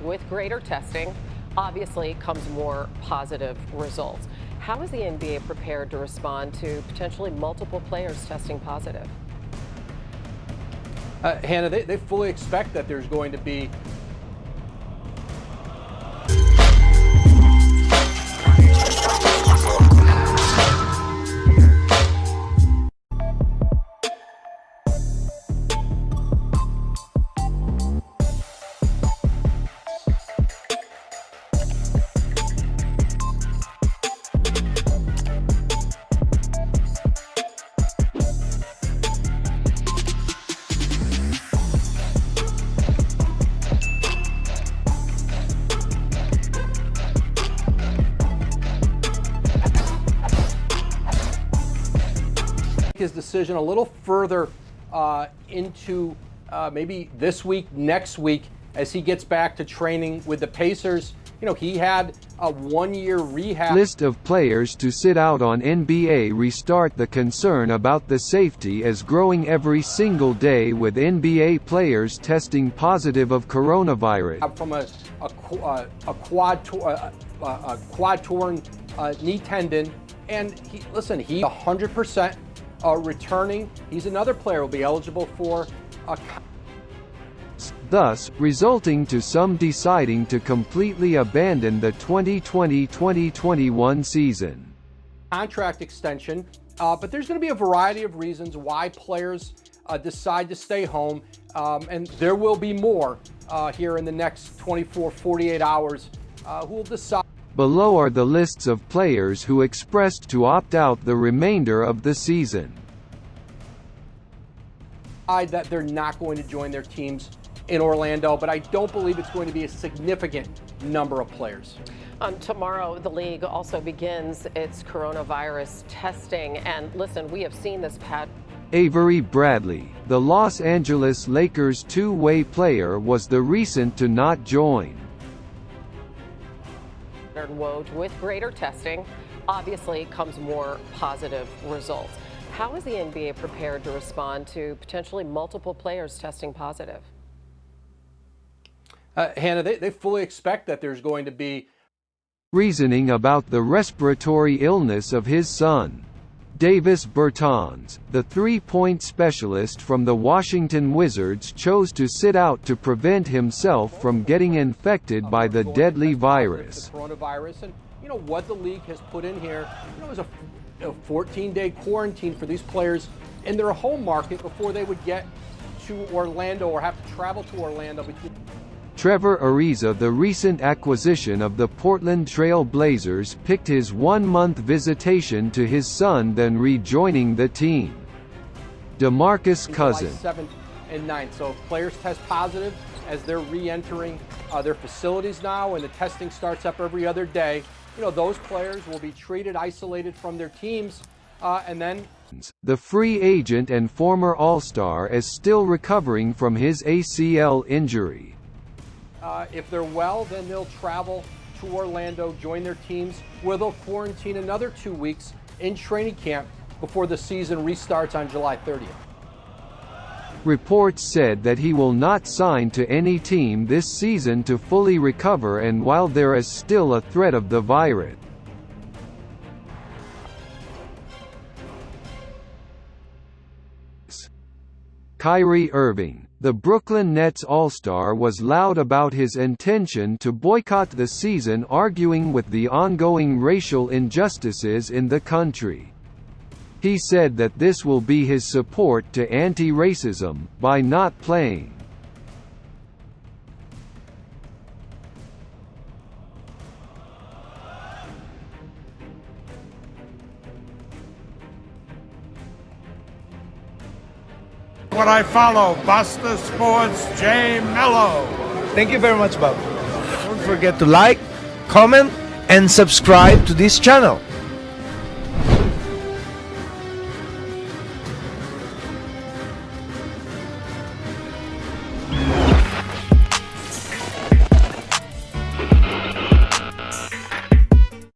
With greater testing, obviously comes more positive results. How is the NBA prepared to respond to potentially multiple players testing positive? Hannah, they fully expect that there's going to be his decision a little further into maybe this week, next week, as he gets back to training with the Pacers. You know, he had a one-year rehab. List of players to sit out on NBA restart. The concern about the safety is growing every single day, with NBA players testing positive of coronavirus. From a quad torn knee tendon, and he's 100%. Returning. He's another player who will be eligible for thus resulting to some deciding to completely abandon the 2020-2021 season. Contract extension, but there's going to be a variety of reasons why players decide to stay home, and there will be more here in the next 48 hours who will decide. Below are the lists of players who expressed to opt out the remainder of the season. That they're not going to join their teams in Orlando, but I don't believe it's going to be a significant number of players. Tomorrow, the league also begins its coronavirus testing. And listen, we have seen this pattern. Avery Bradley, the Los Angeles Lakers two-way player, was the recent to not join. With greater testing, obviously comes more positive results. How is the NBA prepared to respond to potentially multiple players testing positive? Hannah, they fully expect that there's going to be reasoning about the respiratory illness of his son. Davis Bertans, the three-point specialist from the Washington Wizards, chose to sit out to prevent himself from getting infected by the deadly virus. The coronavirus, and you know what the league has put in here, is a 14-day quarantine for these players in their home market before they would get to Orlando or have to travel to Orlando. Trevor Ariza, the recent acquisition of the Portland Trail Blazers, picked his one-month visitation to his son, then rejoining the team. DeMarcus Cousins. July 7th and 9th. So if players test positive as they're re-entering their facilities now, and the testing starts up every other day, those players will be treated, isolated from their teams, and then the free agent and former All-Star is still recovering from his ACL injury. If they're well, then they'll travel to Orlando, join their teams, where they'll quarantine another 2 weeks in training camp before the season restarts on July 30th. Reports said that he will not sign to any team this season to fully recover, and while there is still a threat of the virus. Kyrie Irving, the Brooklyn Nets All-Star, was loud about his intention to boycott the season, arguing with the ongoing racial injustices in the country. He said that this will be his support to anti-racism by not playing. What I follow, Buster Sports, JMELO. Thank you very much, Bob. Don't forget to like, comment, and subscribe to this channel.